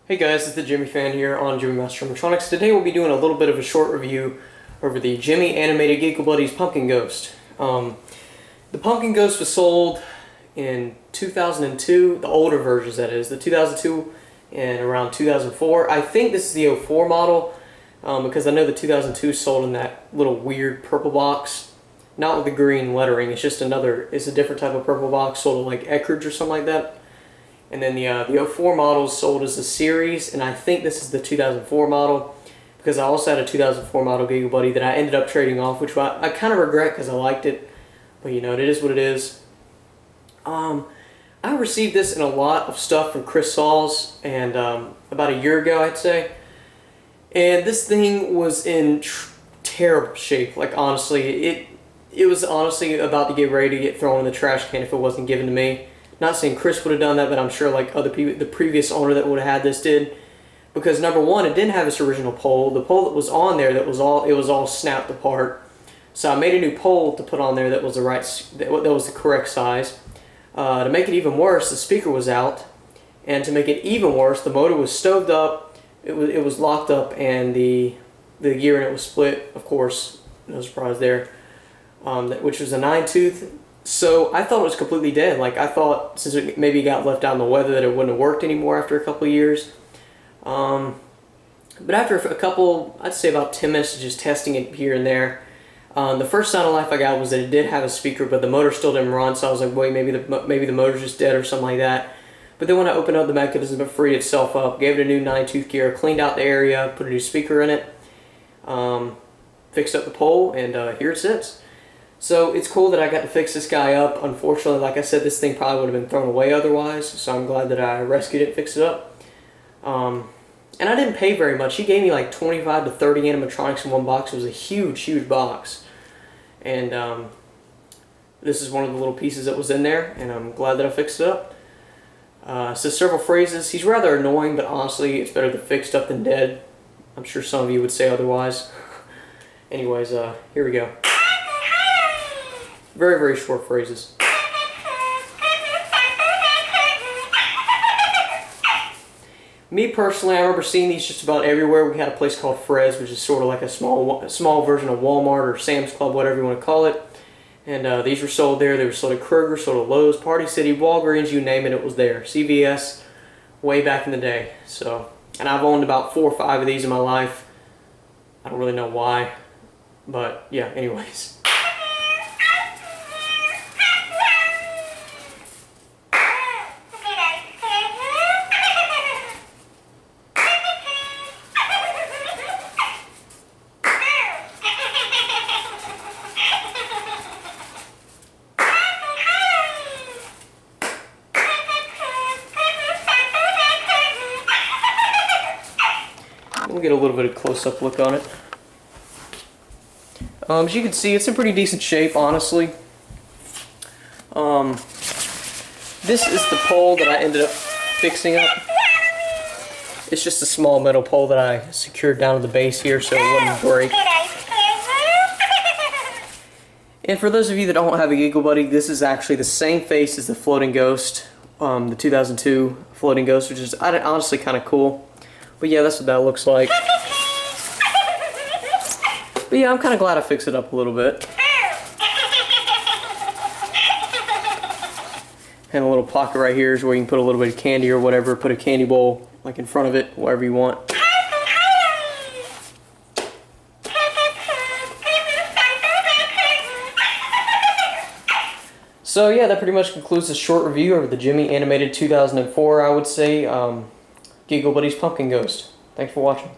Hey guys, it's the Gemmy Fan here on Gemmy Master Animatronics. Today we'll be doing a little bit of a short review over the Gemmy animated Giggle Buddies Pumpkin Ghost. The Pumpkin Ghost was sold in 2002, the older versions that is, the 2002 and around 2004. I think this is the 04 model because I know the 2002 sold in that little weird purple box. Not with the green lettering, it's just it's a different type of purple box sold at like Eckridge or something like that. And then the 04 model is sold as a series, and I think this is the 2004 model because I also had a 2004 model Giggle Buddy that I ended up trading off, which I kind of regret because I liked it, but you know, it is what it is. I received this in a lot of stuff from Kris and about a year ago, I'd say, and this thing was in terrible shape. Like honestly, it was honestly about to get ready to get thrown in the trash can if it wasn't given to me. Not saying Kris would have done that, but I'm sure like other people, the previous owner that would have had this did, because number one, it didn't have its original pole. The pole that was on there, it was all snapped apart. So I made a new pole to put on there that was the correct size. To make it even worse, the speaker was out, and to make it even worse, the motor was stoved up. It was locked up, and the gear in it was split. Of course, no surprise there. Which was a 9-tooth. So I thought it was completely dead. Like I thought, since it maybe got left out in the weather, that it wouldn't have worked anymore after a couple of years. But after a couple, I'd say about 10 minutes of just testing it here and there, the first sign of life I got was that it did have a speaker, but the motor still didn't run. So I was like, wait, maybe the motor's just dead or something like that. But then when I opened up the mechanism, it freed itself up, gave it a new 9-tooth gear, cleaned out the area, put a new speaker in it, fixed up the pole, and here it sits. So it's cool that I got to fix this guy up. Unfortunately, like I said, this thing probably would have been thrown away otherwise, so I'm glad that I rescued it and fixed it up. And I didn't pay very much. He gave me like 25 to 30 animatronics in one box. It was a huge, huge box. And this is one of the little pieces that was in there, and I'm glad that I fixed it up. So several phrases. He's rather annoying, but honestly, it's better to fixed up than dead. I'm sure some of you would say otherwise. Anyways, here we go. Very, very short phrases. Me personally, I remember seeing these just about everywhere. We had a place called Fred's, which is sort of like a small version of Walmart or Sam's Club, whatever you want to call it. And these were sold there. They were sold at Kroger, sold at Lowe's, Party City, Walgreens, you name it, it was there. CVS, way back in the day. So, and I've owned about 4 or 5 of these in my life. I don't really know why, but yeah. Anyways. We'll get a little bit of close-up look on it. As you can see, it's in pretty decent shape, honestly. This is the pole that I ended up fixing up. It's just a small metal pole that I secured down to the base here so it wouldn't break. And for those of you that don't have a Giggle Buddy, this is actually the same face as the Floating Ghost, the 2002 Floating Ghost, which is honestly kind of cool. But yeah, that's what that looks like. But yeah, I'm kind of glad I fixed it up a little bit. And a little pocket right here is where you can put a little bit of candy or whatever. Put a candy bowl like in front of it, wherever you want. So yeah, that pretty much concludes the short review of the Gemmy animated 2004, I would say. Giggle Buddies Pumpkin Ghost. Thanks for watching.